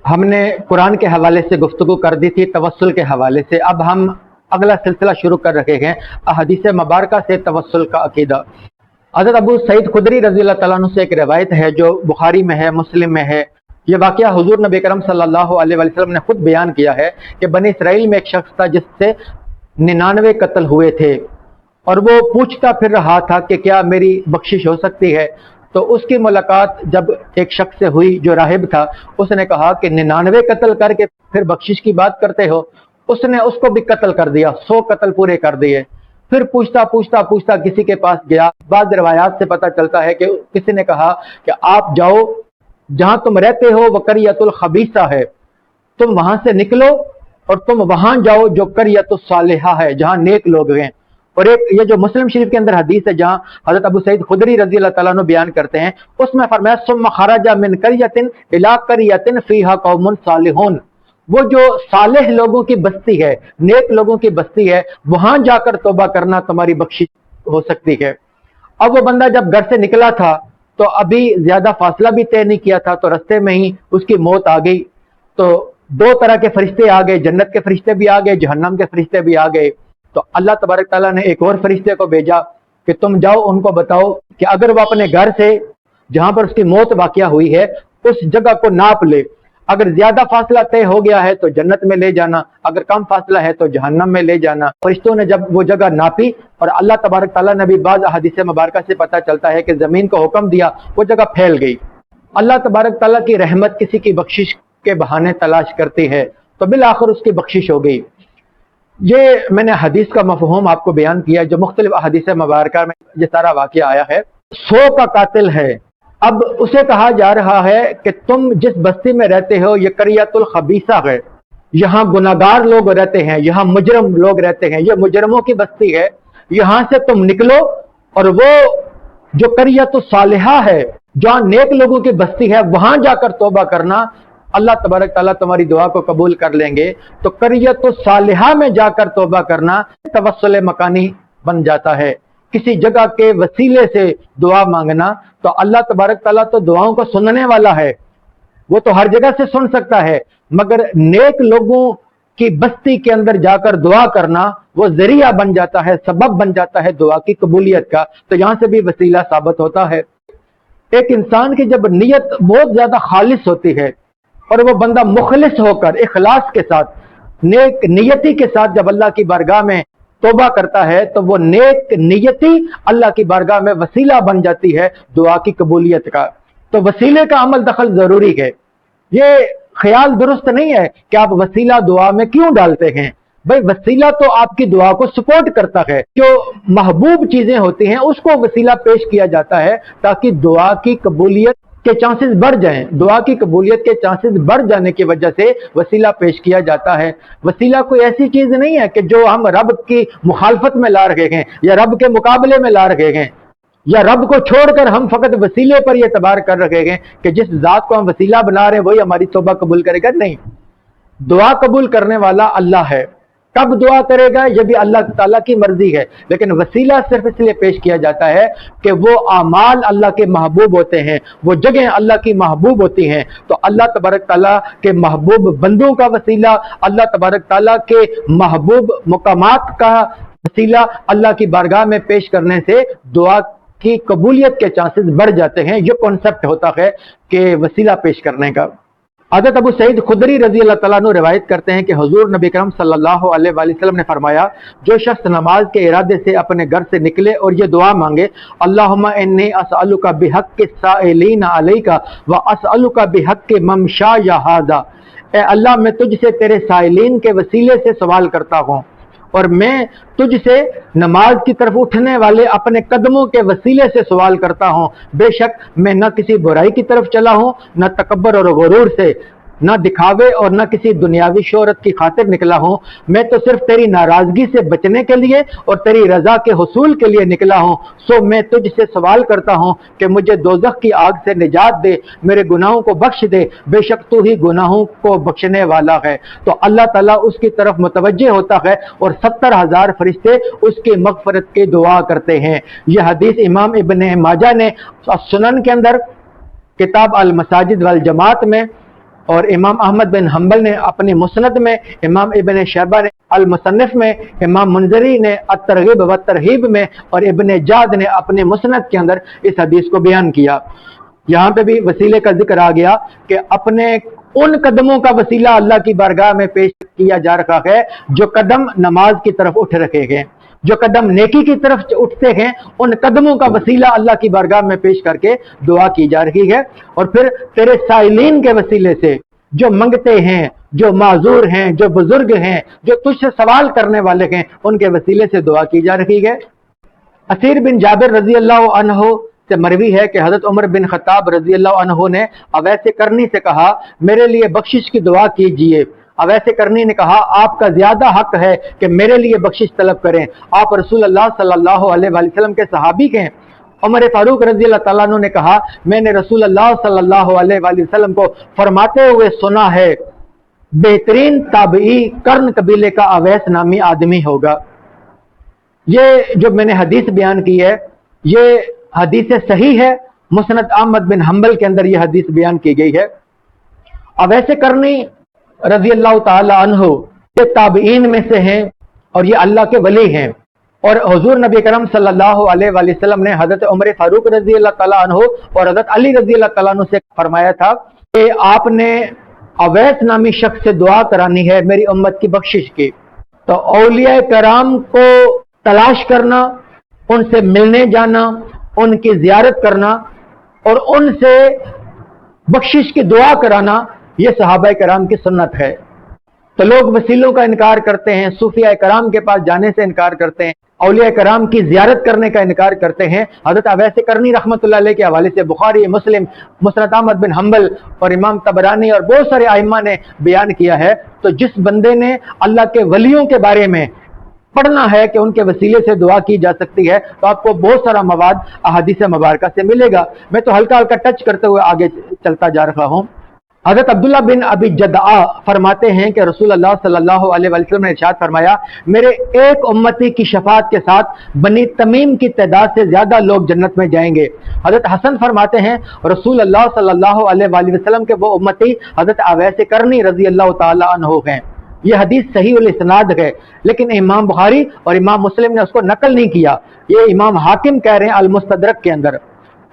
ہم نے قرآن کے حوالے سے گفتگو کر دی تھی توسل کے حوالے سے. اب ہم اگلا سلسلہ شروع کر رکھے ہیں احادیث مبارکہ سے توسل کا عقیدہ. حضرت ابو سعید خدری رضی اللہ تعالیٰ عنہ سے ایک روایت ہے جو بخاری میں ہے، مسلم میں ہے. یہ واقعہ حضور نبی کرم صلی اللہ علیہ وسلم نے خود بیان کیا ہے کہ بنی اسرائیل میں ایک شخص تھا جس سے 99 قتل ہوئے تھے، اور وہ پوچھتا پھر رہا تھا کہ کیا میری بخشش ہو سکتی ہے. تو اس کی ملاقات جب ایک شخص سے ہوئی جو راہب تھا. اس نے کہا کہ 99 قتل کر کے پھر بخشش کی بات کرتے ہو. اس نے اس کو بھی قتل کر دیا، 100 قتل پورے کر دیے. پھر پوچھتا کسی کے پاس گیا. بعض روایات سے پتہ چلتا ہے کہ کسی نے کہا کہ آپ جاؤ جہاں تم رہتے ہو وہ قریۃ الخبیثہ ہے، تم وہاں سے نکلو اور تم وہاں جاؤ جو قریۃ الصالحہ ہے، جہاں نیک لوگ ہیں. اور ایک یہ جو مسلم شریف کے اندر حدیث ہے جہاں حضرت ابو سعید خدری رضی اللہ تعالیٰ عنہ بیان کرتے ہیں، اس میں فرمایا ثم خرج من قریۃ الی قریۃ فیہا قوم صالحون، وہ جو صالح لوگوں کی بستی ہے، نیک لوگوں کی بستی ہے، وہاں جا کر توبہ کرنا تمہاری بخشش ہو سکتی ہے. اب وہ بندہ جب گھر سے نکلا تھا تو ابھی زیادہ فاصلہ بھی طے نہیں کیا تھا، تو رستے میں ہی اس کی موت آ گئی. تو دو طرح کے فرشتے آ گئے، جنت کے فرشتے بھی آ گئے، جہنم کے فرشتے بھی آ گئے. تو اللہ تبارک تعالیٰ نے ایک اور فرشتے کو بھیجا کہ تم جاؤ ان کو بتاؤ کہ اگر وہ اپنے گھر سے جہاں پر اس کی موت واقع ہوئی ہے اس جگہ کو ناپ لے، اگر زیادہ فاصلہ طے ہو گیا ہے تو جنت میں لے جانا، اگر کم فاصلہ ہے تو جہنم میں لے جانا. فرشتوں نے جب وہ جگہ ناپی، اور اللہ تبارک تعالیٰ نے بھی بعض احادیث مبارکہ سے پتہ چلتا ہے کہ زمین کو حکم دیا، وہ جگہ پھیل گئی. اللہ تبارک تعالیٰ کی رحمت کسی کی بخشش کے بہانے تلاش کرتی ہے تو بالآخر اس کی بخشش ہو گئی. یہ میں نے حدیث کا مفہوم آپ کو بیان کیا جو مختلف احادیث مبارکہ میں یہ سارا واقعہ آیا ہے. 100 کا قاتل ہے. اب اسے کہا جا رہا ہے کہ تم جس بستی میں رہتے ہو یہ قریۃ الخبیثہ ہے، یہاں گناہگار لوگ رہتے ہیں، یہاں مجرم لوگ رہتے ہیں، یہ مجرموں کی بستی ہے، یہاں سے تم نکلو اور وہ جو قریۃ الصالحہ ہے، جہاں نیک لوگوں کی بستی ہے، وہاں جا کر توبہ کرنا، اللہ تبارک تعالیٰ تمہاری دعا کو قبول کر لیں گے. تو قریۃ الصالحہ میں جا کر توبہ کرنا توسل مکانی بن جاتا ہے، کسی جگہ کے وسیلے سے دعا مانگنا. تو اللہ تبارک تعالیٰ تو دعاؤں کو سننے والا ہے، وہ تو ہر جگہ سے سن سکتا ہے، مگر نیک لوگوں کی بستی کے اندر جا کر دعا کرنا وہ ذریعہ بن جاتا ہے، سبب بن جاتا ہے دعا کی قبولیت کا. تو یہاں سے بھی وسیلہ ثابت ہوتا ہے. ایک انسان کی جب نیت بہت زیادہ خالص ہوتی ہے اور وہ بندہ مخلص ہو کر اخلاص کے ساتھ نیک نیتی کے ساتھ جب اللہ کی بارگاہ میں توبہ کرتا ہے تو وہ نیک نیتی اللہ کی بارگاہ میں وسیلہ بن جاتی ہے دعا کی قبولیت کا. تو وسیلے کا عمل دخل ضروری ہے. یہ خیال درست نہیں ہے کہ آپ وسیلہ دعا میں کیوں ڈالتے ہیں. بھائی وسیلہ تو آپ کی دعا کو سپورٹ کرتا ہے، جو محبوب چیزیں ہوتی ہیں اس کو وسیلہ پیش کیا جاتا ہے تاکہ دعا کی قبولیت کے چانسز بڑھ جائیں. دعا کی قبولیت کے چانسز بڑھ جانے کی وجہ سے وسیلہ پیش کیا جاتا ہے. وسیلہ کوئی ایسی چیز نہیں ہے کہ جو ہم رب کی مخالفت میں لا رکھے ہیں یا رب کے مقابلے میں لا رکھے ہیں، یا رب کو چھوڑ کر ہم فقط وسیلے پر یہ اعتبار کر رکھے ہیں کہ جس ذات کو ہم وسیلہ بنا رہے ہیں وہی ہماری توبہ قبول کرے گا. نہیں، دعا قبول کرنے والا اللہ ہے. کب دعا کرے گا یہ بھی اللہ تعالیٰ کی مرضی ہے، لیکن وسیلہ صرف اس لیے پیش کیا جاتا ہے کہ وہ اعمال اللہ کے محبوب ہوتے ہیں، وہ جگہیں اللہ کی محبوب ہوتی ہیں. تو اللہ تبارک تعالیٰ کے محبوب بندوں کا وسیلہ، اللہ تبارک تعالیٰ کے محبوب مقامات کا وسیلہ اللہ کی بارگاہ میں پیش کرنے سے دعا کی قبولیت کے چانسز بڑھ جاتے ہیں. یہ کنسپٹ ہوتا ہے کہ وسیلہ پیش کرنے کا. حضرت ابو سعید خدری رضی اللہ تعالیٰ عنہ روایت کرتے ہیں کہ حضور نبی کرم صلی اللہ علیہ وآلہ وسلم نے فرمایا، جو شخص نماز کے ارادے سے اپنے گھر سے نکلے اور یہ دعا مانگے، اللہم انی اسألک بحق السائلین علیک واسألک بحق ممشای ھذا، اے اللہ میں تجھ سے تیرے سائلین کے وسیلے سے سوال کرتا ہوں، اور میں تجھ سے نماز کی طرف اٹھنے والے اپنے قدموں کے وسیلے سے سوال کرتا ہوں. بے شک میں نہ کسی برائی کی طرف چلا ہوں، نہ تکبر اور غرور سے، نہ دکھاوے اور نہ کسی دنیاوی شہرت کی خاطر نکلا ہوں. میں تو صرف تیری ناراضگی سے بچنے کے لیے اور تیری رضا کے حصول کے لیے نکلا ہوں. سو میں تجھ سے سوال کرتا ہوں کہ مجھے دوزخ کی آگ سے نجات دے، میرے گناہوں کو بخش دے، بے شک تو ہی گناہوں کو بخشنے والا ہے. تو اللہ تعالیٰ اس کی طرف متوجہ ہوتا ہے اور 70,000 فرشتے اس کی مغفرت کی دعا کرتے ہیں. یہ حدیث امام ابن ماجہ نے سنن کے اندر کتاب المساجد والجماعت میں اور امام احمد بن حنبل نے اپنی مسند میں، امام ابن شیبہ نے المصنف میں، امام منذری نے الترغیب و ترہیب میں، اور ابن جاد نے اپنے مسند کے اندر اس حدیث کو بیان کیا۔ یہاں پہ بھی وسیلے کا ذکر آ گیا کہ اپنے ان قدموں کا وسیلہ اللہ کی بارگاہ میں پیش کیا جا رہا ہے جو قدم نماز کی طرف اٹھ رکھے گئے، جو قدم نیکی کی طرف اٹھتے ہیں، ان قدموں کا وسیلہ اللہ کی بارگاہ میں پیش کر کے دعا کی جا رہی ہے۔ اور پھر تیرے سائلین کے وسیلے سے، جو منگتے ہیں، جو معذور ہیں، جو بزرگ ہیں، جو تجھ سے سوال کرنے والے ہیں، ان کے وسیلے سے دعا کی جا رہی ہے۔ اسیر بن جابر رضی اللہ عنہ سے مروی ہے کہ حضرت عمر بن خطاب رضی اللہ عنہ نے اویس کرنی سے کہا میرے لیے بخشش کی دعا کیجئے۔ اویس کرنی نے کہا آپ کا زیادہ حق ہے کہ میرے لیے بخشش طلب کریں، آپ رسول اللہ صلی اللہ علیہ وآلہ وسلم کے صحابی ہیں۔ عمر فاروق رضی اللہ تعالیٰ عنہ نے کہا میں نے رسول اللہ صلی اللہ علیہ وآلہ وسلم کو فرماتے ہوئے سنا ہے بہترین تابعی کرن قبیلے کا اویس نامی آدمی ہوگا۔ یہ جو میں نے حدیث بیان کی ہے یہ حدیث صحیح ہے، مسند احمد بن حنبل کے اندر یہ حدیث بیان کی گئی ہے۔ اویس کرنی رضی اللہ تعالی عنہ یہ تابعین میں سے ہیں اور یہ اللہ کے ولی ہیں، اور حضور نبی کرم صلی اللہ علیہ وآلہ وسلم نے حضرت عمر فاروق رضی اللہ تعالیٰ عنہ اور حضرت علی رضی اللہ تعالیٰ عنہ سے فرمایا تھا کہ آپ نے اویس نامی شخص سے دعا کرانی ہے میری امت کی بخشش کی۔ تو اولیاء کرام کو تلاش کرنا، ان سے ملنے جانا، ان کی زیارت کرنا اور ان سے بخشش کی دعا کرانا یہ صحابہ کرام کی سنت ہے۔ تو لوگ وسیلوں کا انکار کرتے ہیں، صوفیاء کرام کے پاس جانے سے انکار کرتے ہیں، اولیاء کرام کی زیارت کرنے کا انکار کرتے ہیں۔ حضرت اویس کرنی رحمۃ اللہ علیہ کے حوالے سے بخاری، مسلم، مسند احمد بن حنبل اور امام طبرانی اور بہت سارے ائمہ نے بیان کیا ہے۔ تو جس بندے نے اللہ کے ولیوں کے بارے میں پڑھنا ہے کہ ان کے وسیلے سے دعا کی جا سکتی ہے تو آپ کو بہت سارا مواد احادیث مبارکہ سے ملے گا۔ میں تو ہلکا ہلکا ٹچ کرتے ہوئے آگے چلتا جا رہا ہوں۔ حضرت عبداللہ بن ابی جدعہ فرماتے ہیں کہ رسول اللہ صلی اللہ علیہ وسلم نے ارشاد فرمایا میرے ایک امتی کی شفاعت کے ساتھ بنی تمیم کی تعداد سے زیادہ لوگ جنت میں جائیں گے۔ حضرت حسن فرماتے ہیں رسول اللہ صلی اللہ علیہ وسلم کے وہ امتی حضرت اویس کرنی رضی اللہ تعالی عنہ ہیں۔ یہ حدیث صحیح الاسناد ہے، لیکن امام بخاری اور امام مسلم نے اس کو نقل نہیں کیا، یہ امام حاکم کہہ رہے ہیں المستدرک کے اندر۔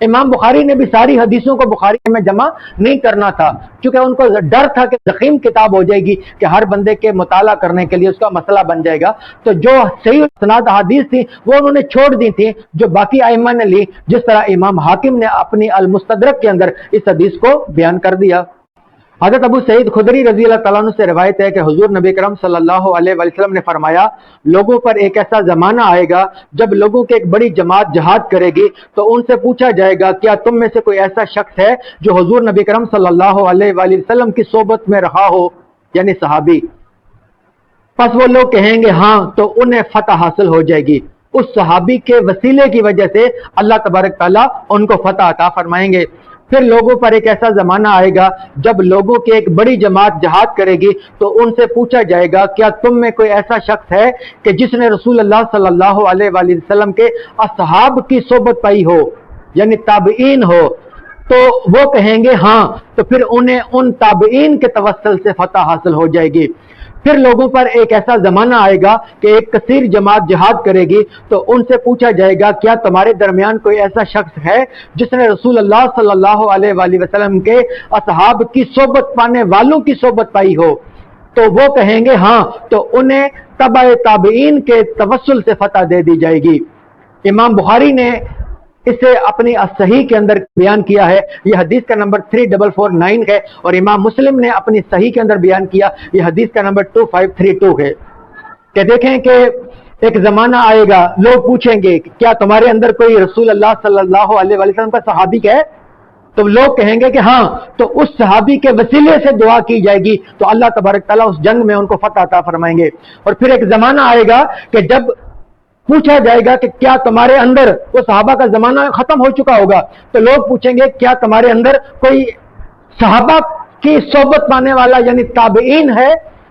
امام بخاری نے بھی ساری حدیثوں کو بخاری میں جمع نہیں کرنا تھا کیونکہ ان کو ڈر تھا کہ ضخیم کتاب ہو جائے گی کہ ہر بندے کے مطالعہ کرنے کے لیے اس کا مسئلہ بن جائے گا، تو جو صحیح اسناد حدیث تھی وہ انہوں نے چھوڑ دی تھی جو باقی ائمہ نے لی، جس طرح امام حاکم نے اپنی المستدرک کے اندر اس حدیث کو بیان کر دیا۔ حضرت ابو سعید خدری رضی اللہ تعالیٰ عنہ سے روایت ہے کہ حضور نبی کرم صلی اللہ علیہ وسلم نے فرمایا لوگوں پر ایک ایسا زمانہ آئے گا جب لوگوں کی ایک بڑی جماعت جہاد کرے گی تو ان سے پوچھا جائے گا کیا تم میں سے کوئی ایسا شخص ہے جو حضور نبی کرم صلی اللہ علیہ وسلم کی صحبت میں رہا ہو، یعنی صحابی؟ پس وہ لوگ کہیں گے ہاں، تو انہیں فتح حاصل ہو جائے گی، اس صحابی کے وسیلے کی وجہ سے اللہ تبارک تعالیٰ ان کو فتح عطا فرمائیں گے۔ پھر لوگوں پر ایک ایسا زمانہ آئے گا جب لوگوں کی ایک بڑی جماعت جہاد کرے گی تو ان سے پوچھا جائے گا کیا تم میں کوئی ایسا شخص ہے کہ جس نے رسول اللہ صلی اللہ علیہ وآلہ وسلم کے اصحاب کی صحبت پائی ہو، یعنی تابعین ہو؟ تو وہ کہیں گے ہاں، تو پھر انہیں ان تابعین کے توسل سے فتح حاصل ہو جائے گی۔ پھر لوگوں پر ایک ایسا زمانہ آئے گا کہ ایک کثیر جماعت جہاد کرے گی تو ان سے پوچھا جائے گا کیا تمہارے درمیان کوئی ایسا شخص ہے جس نے رسول اللہ صلی اللہ علیہ وآلہ وسلم کے اصحاب کی صحبت پانے والوں کی صحبت پائی ہو؟ تو وہ کہیں گے ہاں، تو انہیں تبع تابعین کے توسل سے فتح دے دی جائے گی۔ امام بخاری نے اسے اپنی صحیح کے اندر بیان کیا ہے، یہ حدیث کا نمبر 3449 ہے، اور امام مسلم نے اپنی صحیح کے اندر بیان کیا، یہ حدیث کا نمبر 2532 ہے کہ دیکھیں کہ ایک زمانہ آئے گا لوگ پوچھیں گے کیا تمہارے اندر کوئی رسول اللہ صلی اللہ علیہ وسلم کا صحابی ہے؟ تو لوگ کہیں گے کہ ہاں، تو اس صحابی کے وسیلے سے دعا کی جائے گی تو اللہ تبارک تعالیٰ اس جنگ میں ان کو فتح عطا فرمائیں گے۔ اور پھر ایک زمانہ آئے گا کہ جب پوچھا جائے گا کہ کیا تمہارے اندر، وہ صحابہ کا زمانہ ختم ہو چکا ہوگا، تو لوگ پوچھیں گے کیا تمہارے اندر کوئی صحابہ کی صحبت پانے والا یعنی تابعین ہے؟